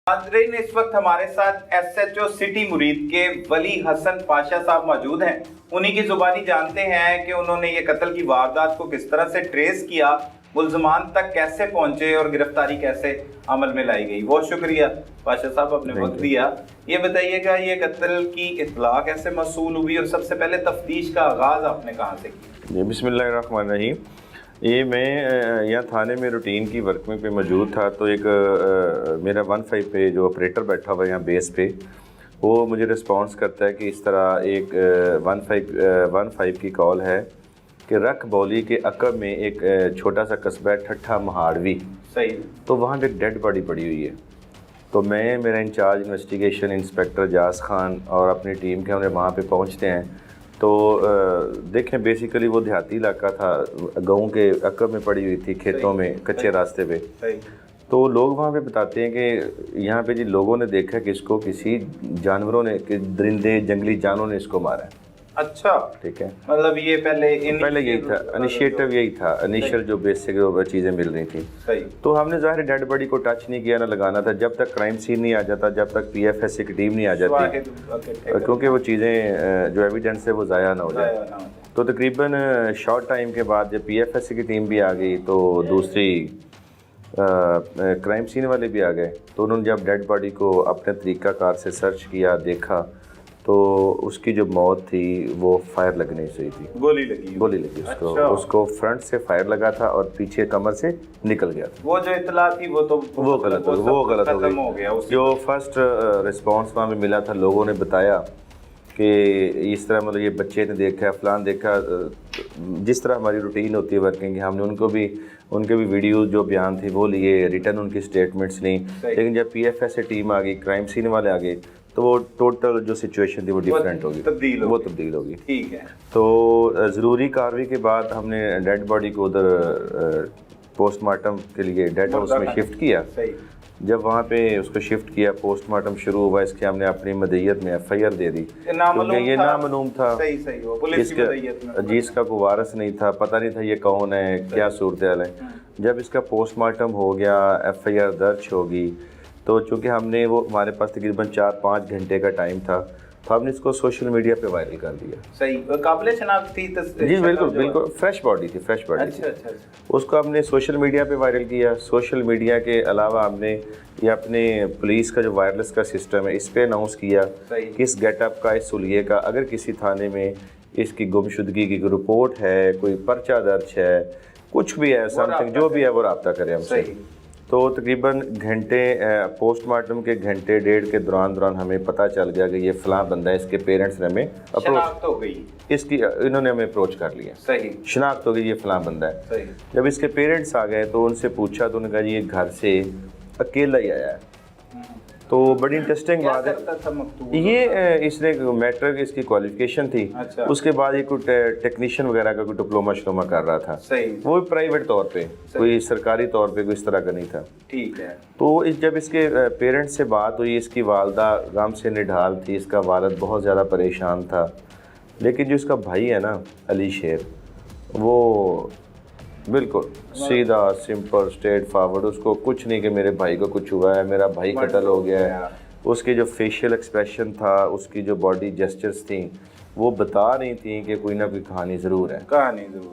नाज़रीन, इस वक्त हमारे साथ SHO सिटी मुरीद के वली हसन पाशा साहब मौजूद हैं। उन्हीं की जुबानी जानते हैं कि उन्होंने ये कत्ल की वारदात को किस तरह से ट्रेस किया, मुल्ज़मान तक कैसे पहुंचे और गिरफ्तारी कैसे अमल में लाई गई। बहुत शुक्रिया पाशा साहब, आपने वक्त दिया। ये बताइएगा, ये कत्ल की इत्तला कैसे मौसूल हुई और सबसे पहले तफ्तीश का आगाज़ आपने कहाँ से किया? बिस्मिल्लाहिर्रहमानिर्रहीम। ये मैं यहाँ थाने में रूटीन की वर्किंग पे मौजूद था, तो एक मेरा 15 पे जो ऑपरेटर बैठा हुआ है यहाँ बेस पे, वो मुझे रिस्पॉन्स करता है कि इस तरह एक 15 की कॉल है कि रख बौली के अकब में एक छोटा सा कस्बा है ठट्ठा महाड़वी, सही, तो वहाँ पे डेड बॉडी पड़ी हुई है। तो मैं, मेरा इंचार्ज इन्वेस्टिगेशन इंस्पेक्टर जास खान और अपनी टीम के हमने वहाँ पे पहुँचते हैं। तो देखें, बेसिकली वो देहाती इलाका था, गाँव के अकब में पड़ी हुई थी, खेतों में, कच्चे रास्ते पे। तो लोग वहाँ पे बताते हैं कि यहाँ पे जी लोगों ने देखा कि इसको किसी जानवरों ने, कि दरिंदे जंगली जानवरों ने इसको मारा है। अच्छा, ठीक है, मतलब ये पहले यही था, इनिशिएटिव यही था, इनिशियल जो बेसिक चीज़ें मिल रही थी। सही। तो हमने ज़ाहिर डेड बॉडी को टच नहीं किया, ना लगाना था, जब तक क्राइम सीन नहीं आ जाता, जब तक PFS की टीम नहीं आ जाती, क्योंकि वो चीज़ें जो एविडेंस है वो ज़ाया ना हो जाए। तो तकरीबन शॉर्ट टाइम के बाद जब PFS की टीम भी आ गई, तो दूसरी क्राइम सीन वाले भी आ गए। तो उन्होंने जब डेड बॉडी को अपने तरीक़ाकार से सर्च किया, देखा, तो उसकी जो मौत थी वो फायर लगने से हुई थी, गोली लगी उसको। अच्छा। उसको फ्रंट से फायर लगा था और पीछे कमर से निकल गया था। वो जो इत्तला थी वो गलत हो गया। जो फर्स्ट रिस्पांस वहाँ में मिला था, लोगों ने बताया कि इस तरह, मतलब ये बच्चे ने देखा, फलान देखा, जिस तरह हमारी रूटीन होती है वर्किंग की, हमने उनके भी वीडियो जो बयान थी वो लिए, रिटर्न उनकी स्टेटमेंट्स ली। लेकिन जब PFS से टीम आ गई, क्राइम सीन वाले आ गए, तो वो टोटल जो सिचुएशन थी वो डिफरेंट होगी, तब्दील होगी। ठीक है। तो ज़रूरी कार्रवाई के बाद हमने डेड बॉडी को उधर पोस्टमार्टम के लिए डेड हाउस में शिफ्ट किया। जब वहाँ पे उसको शिफ्ट किया, पोस्टमार्टम शुरू हुआ, इसके हमने अपनी मदय्यत में FIR दे दी, क्योंकि ये नामालूम था। जी, इसका कोई वारस नहीं था, पता नहीं था ये कौन है, क्या सूरत हाल है। जब इसका पोस्टमार्टम हो गया, FIR दर्ज होगी, तो चूँकि हमने वो, हमारे पास तकरीबन 4-5 घंटे का टाइम था, तो हमने इसको सोशल मीडिया पे वायरल कर दिया। सही, काबिल शनाख्त थी जी, बिल्कुल फ्रेश बॉडी थी। अच्छा। उसको हमने सोशल मीडिया पे वायरल किया। सोशल मीडिया के अलावा हमने ये अपने पुलिस का जो वायरलेस का सिस्टम है, इस पे अनाउंस किया कि इस गेटअप का, इस सुलिये का, अगर किसी थाने में इसकी गुमशुदगी की रिपोर्ट है, कोई पर्चा दर्ज है, कुछ भी है, समथिंग जो भी है, वो रब्ता करें हमसे। तो तकरीबन घंटे, पोस्टमार्टम के घंटे डेढ़ के दौरान हमें पता चल गया कि ये फ़लाँ बंदा है। इसके पेरेंट्स ने हमें शनाख्त हो गई, इन्होंने हमें अप्रोच कर लिया। सही, शनाख्त हो गई, ये फ़लाँ बंदा है। सही। जब इसके पेरेंट्स आ गए तो उनसे पूछा, तो उन्होंने कहा ये घर से अकेला ही आया है। तो बड़ी इंटरेस्टिंग बात है ये, इसने मैट्रिक इसकी क्वालिफिकेशन थी। अच्छा। उसके बाद ये कोई टेक्नीशियन वगैरह का कोई डिप्लोमा शिप्लोमा कर रहा था। सही। वो भी प्राइवेट तौर पे, कोई सरकारी तौर पे कोई इस तरह का नहीं था। ठीक है। तो जब इसके पेरेंट्स से बात हुई, इसकी वालदा गम से निढाल थी, इसका वालिद बहुत ज़्यादा परेशान था। लेकिन जो इसका भाई है ना, अली शेर, वो बिल्कुल सीधा, सिंपल, स्ट्रेट फॉरवर्ड, उसको कुछ नहीं कि मेरे भाई को कुछ हुआ है, मेरा भाई कत्ल हो गया है। उसके जो फेशियल एक्सप्रेशन था, उसकी जो बॉडी जेस्चर्स थी, वो बता रही थी कि कोई ना कोई कहानी ज़रूर है।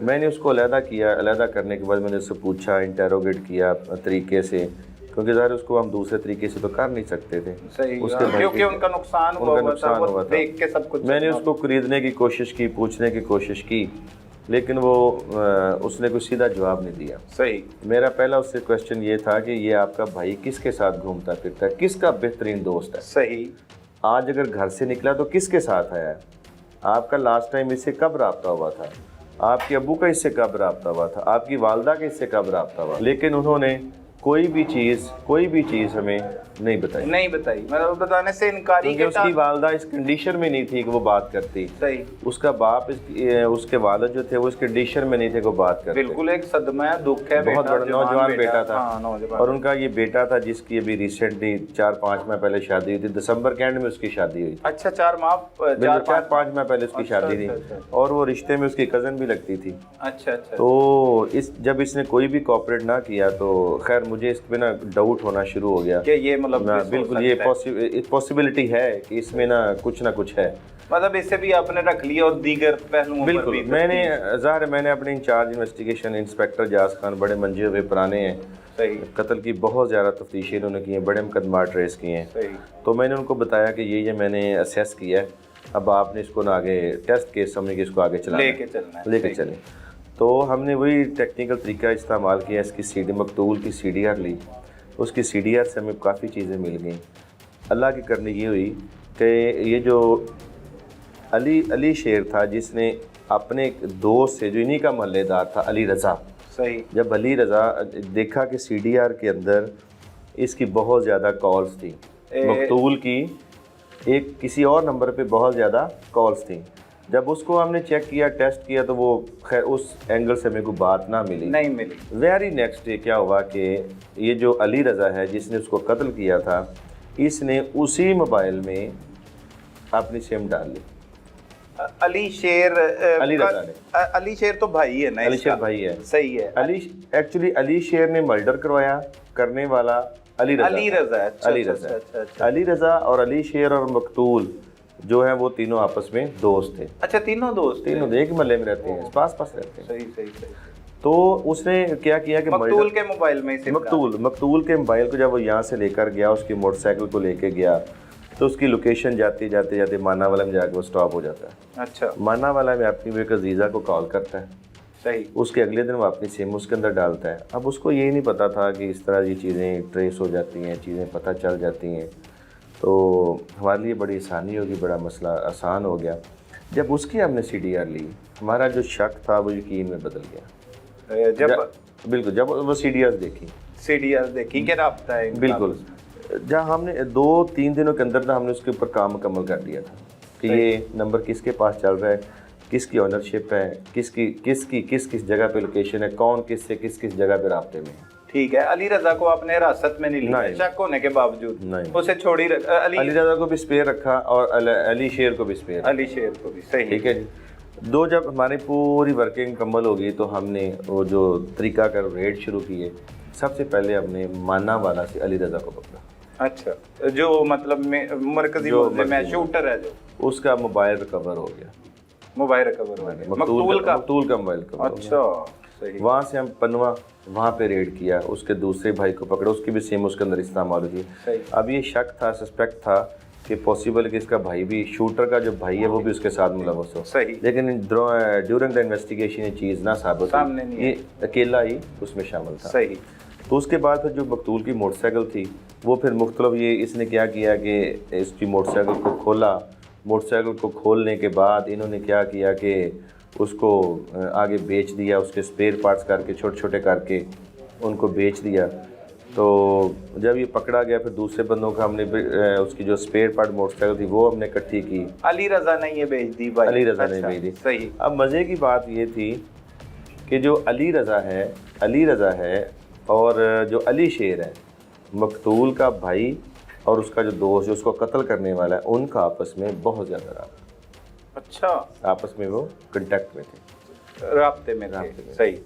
मैंने उसको अलहदा किया। अलहदा करने के बाद मैंने उससे पूछा, इंटेरोगेट किया तरीके से, क्योंकि ज़ाहिर उसको हम दूसरे तरीके से तो कर नहीं सकते थे। क्योंकि उनका नुकसान हुआ था। देख के सब कुछ मैंने उसको खरीदने की कोशिश की, पूछने की कोशिश की, लेकिन वो उसने कोई सीधा जवाब नहीं दिया। सही। मेरा पहला उससे क्वेश्चन ये था कि ये आपका भाई किसके साथ घूमता फिरता है, किसका बेहतरीन दोस्त है? सही। आज अगर घर से निकला तो किसके साथ आया है? आपका लास्ट टाइम इससे कब रब्ता हुआ था? आपके अब्बू का इससे कब रब्ता हुआ था? आपकी वालदा का इससे कब रब्ता हुआ? लेकिन उन्होंने कोई भी चीज़ हमें नहीं बताई। मतलब बताने से इनकारी क्योंकि उसकी वालदा इस कंडीशन में नहीं थी कि वो बात करती। सही। उसका बाप, उसके वालिद जो थे, वो इस कंडीशन में नहीं थे कि वो बात करते। बिल्कुल एक सदमा है, दुख है। बहुत बड़ा नौजवान बेटा था। और उनका ये बेटा था जिसकी अभी रिसेंटली 4-5 माह पहले शादी हुई थी। दिसंबर के एंड में उसकी शादी हुई। अच्छा, 4-5 माह पहले उसकी शादी थी। और वो रिश्ते में उसकी कज़न भी लगती थी। अच्छा। तो जब इसने कोई भी कोऑपरेट ना किया, तो खैर मुझे इस पे ना डाउट होना शुरू हो गया कि ये मतलब ना, मिस हो बिल्कुल ये सकता है। पॉसिबिलिटी है कि इसमें ना कुछ है। मतलब इसे भी आपने रख लिया और दीगर पहलुओं पर बिल्कुल भी मैंने ज़ाहिर है मैंने अपने इंचार्ज इन्वेस्टिगेशन इंस्पेक्टर जास खान बड़े मंजे हुए पुराने हैं, सही कत्ल की बहुत ज़्यादा तफ्तीशें इन्होंने की हैं, बड़े मुकदमा ट्रेस किए हैं। सही तो मैंने उनको बताया कि ये मैंने असेस किया है, अब आपने इसको ना आगे टेस्ट केस समझ के इसको आगे चलाना लेके चलना है, लेके सही। चलें। तो हमने वही टेक्निकल तरीका इस्तेमाल किया, इसकी सीडी मकतूल की CDR ली, उसकी CDR से हमें काफ़ी चीज़ें मिल गई। अल्लाह की करनी ये हुई कि ये जो अली शेर था जिसने अपने एक दोस्त से जो इन्हीं का महल्लेदार था अली रज़ा, सही जब अली रज़ा देखा कि CDR के अंदर इसकी बहुत ज़्यादा कॉल्स थी, मकतूल की एक किसी और नंबर पे बहुत ज़्यादा कॉल्स थी, जब उसको हमने चेक किया टेस्ट किया तो वो खैर उस एंगल से मेरे को बात ना मिली, नहीं मिली। वेरी नेक्स्ट डे क्या हुआ कि ये जो अली रज़ा है जिसने उसको कत्ल किया था, इसने उसी मोबाइल में अपनी सिम डाल ली। अली शेर अली रज़ा ने, अली शेर तो भाई है ना अली इसका? शेर भाई है, सही है। एक्चुअली अली शेर ने मर्डर करवाया, करने वाला अली रज़ा अली रज़ा है। अच्छा, अली अच्छा, रज़ा अच्छा, अच्छा। अली रज़ा और अली शेर और मकतूल जो है वो तीनों आपस में दोस्त थे, अच्छा तीनों दोस्त थे। तीनों एक महल्ले में रहते हैं, पास रहते हैं। सही सही सही। तो उसने क्या किया कि मकतूल के मोबाइल में इसे मकतूल के मोबाइल को जब वो यहाँ से लेकर गया, उसकी मोटरसाइकिल को लेके गया, तो उसकी लोकेशन जाते जाते मानावाला में जाकर वो स्टॉप हो जाता है। अच्छा मानावाला में अपनी वो एक अजीज़ा को कॉल करता है, सही। उसके अगले दिन वो अपनी सिम उसके अंदर डालता है। अब उसको ये नहीं पता था कि इस तरह ये चीज़ें ट्रेस हो जाती हैं, चीज़ें पता चल जाती हैं, तो हमारे लिए बड़ी आसानी होगी, बड़ा मसला आसान हो गया। जब उसकी हमने CDR ली, हमारा जो शक था वो यकीन में बदल गया। बिल्कुल जब वो CDR देखी कि राब्ता है इनका। बिल्कुल, जहाँ हमने 2-3 दिनों के अंदर हमने उसके ऊपर काम मुकम्मल कर लिया था कि ये नंबर किसके पास चल रहा है, किसकी ऑनरशिप है, किस जगह पे लोकेशन है, कौन किससे किस जगह पे राब्ते में है। ठीक है। अली रज़ा को आपने हिरासत में नहीं लिया शक होने के बावजूद? नहीं, उसे छोड़ी अली रज़ा को भी स्पेयर रखा और अली शेर को भी स्पेयर, अली शेर को भी। सही, ठीक है जी। जब हमारी पूरी वर्किंग मुकम्मल होगी तो हमने वो जो तरीका कर रेड शुरू किए। सबसे पहले हमने मानावाला से अली रज़ा को पकड़ा। अच्छा, जो मतलब मरकजी मोहल्ले में शूटर है, जो उसका मोबाइल रिकवर हो गया, मोबाइल रिकवर हो गया, मकतूल का मोबाइल रिकवर। अच्छा सही। वहाँ से हम पनवा वहाँ पे रेड किया, उसके दूसरे भाई को पकड़ा, उसकी भी सिम उसके अंदर इस्तेमाल हुई। अब ये शक था, सस्पेक्ट था कि पॉसिबल कि इसका भाई भी, शूटर का जो भाई है वो भी उसके साथ मुलव्वस हो। सही। लेकिन ड्यूरिंग द इन्वेस्टिगेशन ये चीज़ ना साबित हुई, ये अकेला ही उसमें शामिल था। सही। तो उसके बाद फिर जो मकतूल की मोटरसाइकिल थी वो फिर मुख्तलिफ, ये इसने क्या किया कि इसकी मोटरसाइकिल को खोला, मोटरसाइकिल को खोलने के बाद इन्होंने क्या किया कि उसको आगे बेच दिया, उसके स्पेयर पार्ट्स करके छोटे छोटे करके उनको बेच दिया। तो जब ये पकड़ा गया फिर दूसरे बंदों का हमने उसकी जो स्पेयर पार्ट मोटरसाइकिल थी वो हमने इकट्ठी की। अली रज़ा ने ये बेच दी भाई? अली रज़ा ने बेच दी। सही। अब मज़े की बात ये थी कि जो अली रज़ा है और जो अली शेर है, मकतूल का भाई और उसका जो दोस्त जो उसको कत्ल करने वाला है, उनका आपस में बहुत ज़्यादा रहा। अच्छा, आपस में वो कांटेक्ट में थे, राब्ते में थे। सही।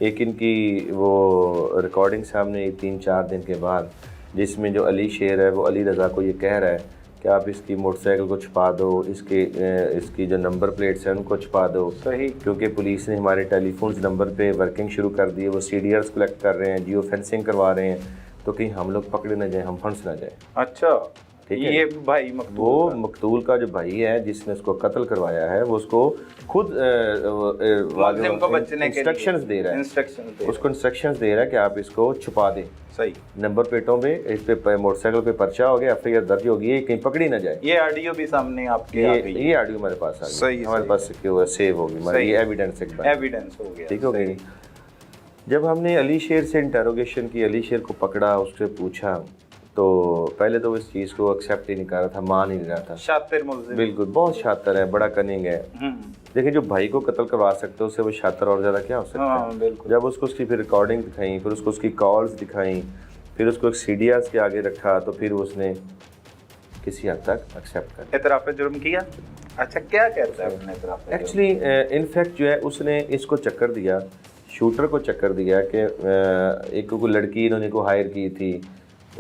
एक इनकी वो रिकॉर्डिंग सामने 3-4 दिन के बाद, जिसमें जो अली शेर है वो अली रज़ा को ये कह रहा है कि आप इसकी मोटरसाइकिल को छुपा दो, इसकी जो नंबर प्लेट्स हैं उनको छुपा दो। सही। क्योंकि पुलिस ने हमारे टेलीफोन्स नंबर पे वर्किंग शुरू कर दी है, वो CDRs कलेक्ट कर रहे हैं, जियो फेंसिंग करवा रहे हैं, तो कहीं हम लोग पकड़े ना जाए, हम फंस ना जाए। अच्छा, ठीक है। ये भाई मकतूल का जो भाई है जिसने उसको कत्ल करवाया है, वो उसको खुद इंस्ट्रक्शंस दे रहा है, उसको इंस्ट्रक्शंस दे रहा है कि आप इसको छुपा दें। सही। नंबर प्लेटों पे, इस पे मोटरसाइकिल पे पर्चा हो गया, FIR दर्ज होगी, ये कहीं पकड़ी ना जाए। ये ऑडियो भी सामने आपके आ गई। ये ऑडियो हमारे पास आ गई। सही। हमारे पास सेव होगी, हमारी ये एविडेंस हो गया। ठीक हो गई। जब हमने अली शेर से इंटरोगेशन की, अली शेर को पकड़ा, उससे पूछा, तो पहले तो इस चीज़ को एक्सेप्ट ही नहीं कर रहा था, मान ही नहीं रहा था। शातिर मुल्ज़िम, बिल्कुल, बहुत शातिर है, बड़ा कनिंग है। देखिए, जो भाई को कत्ल करवा सकते हो उससे वो शातिर और ज़्यादा क्या हो सकता है। जब उसको उसकी फिर रिकॉर्डिंग दिखाई, फिर उसको उसकी कॉल्स दिखाई, फिर उसको CDRs के आगे रखा, तो फिर उसने किसी हद तक एक्सेप्ट कर इतराफ़ जुर्म किया। अच्छा, क्या कहता है उसने इतराफ़? एक्चुअली इनफैक्ट जो है उसने इसको चक्कर दिया, शूटर को चक्कर दिया कि एक को लड़की इन्होंने को हायर की थी,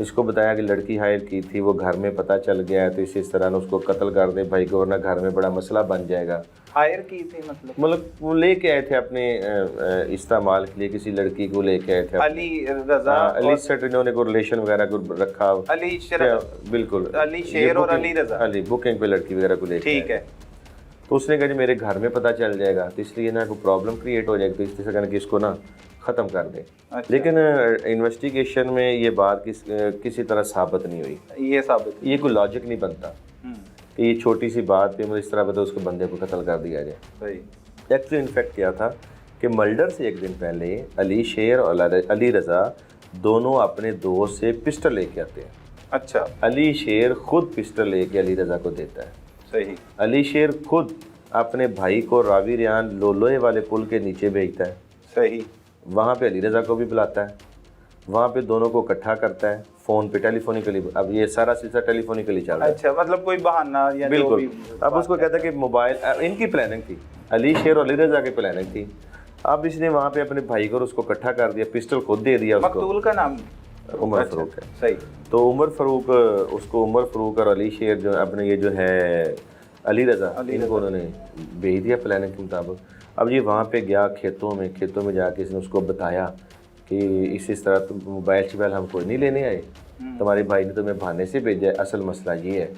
इसको बताया कि लड़की हायर की थी, वो घर में पता चल गया है तो इस तरह ना उसको कत्ल कर दे भाई को, वरना घर में बड़ा मसला बन जाएगा। हायर की थी मतलब वो लेके आए थे अपने इस्तेमाल के लिए, किसी लड़की को लेके आए थे अली रजा, अली सेट इन्होंने को रिलेशन वगैरह को रखा, अली शेर, बिल्कुल अली शेर और अली रजा, अली बुकिंग पे लड़की वगैरह को लेके ठीक है। तो उसने कहा जी मेरे घर में पता चल जाएगा तो इसलिए ना कोई प्रॉब्लम क्रिएट हो जाएगी, तो इस तरह कहना कि इसको ना ख़त्म कर दे। अच्छा। लेकिन इन्वेस्टिगेशन में ये बात किसी तरह साबित नहीं हुई, ये साबित, ये कोई लॉजिक नहीं बनता कि ये छोटी सी बात पे मतलब इस तरह बता उसको बंदे को कत्ल कर दिया जाए। सही। एक्चुअली इनफैक्ट क्या था कि मर्डर से एक दिन पहले अली शेर और अली रज़ा दोनों अपने दोस्त से पिस्टल लेके आते हैं। अच्छा। अली शेर खुद पिस्टल लेके अली रज़ा को देता है। सही। अली शेर खुद अपने भाई को रावी रियान लोहे वाले पुल के नीचे भेजता है। सही। वहाँ पे अली रज़ा को भी बुलाता है, वहाँ पे दोनों को इकट्ठा करता है फ़ोन पे टेलीफोनिकली। अब ये सारा सिलसिला टेलीफोनिकली चल रहा है। अच्छा, मतलब कोई बहाना या बिल्कुल। जो भी अब उसको कहता है कि मोबाइल, इनकी प्लानिंग थी, अली शेर और अली रज़ा की प्लानिंग थी। अब इसने वहाँ पे अपने भाई को उसको इकट्ठा कर दिया, पिस्टल खुद दे दिया उसको। मकतूल का नाम उमर अच्छा, फ़ारूक है। सही। तो उमर फ़ारूक, उसको उमर फ़ारूक और अली शेर जो अपने ये जो है अली रज़ा, इनको उन्होंने भेज दिया प्लानिंग के मुताबिक। अब ये वहाँ पे गया खेतों में जाके इसने उसको बताया कि इस तरह तुम मोबाइल शोबाइल हम कोई नहीं लेने आए, तुम्हारे भाई ने तुम्हें बहाने से भेजा है, असल मसला ये है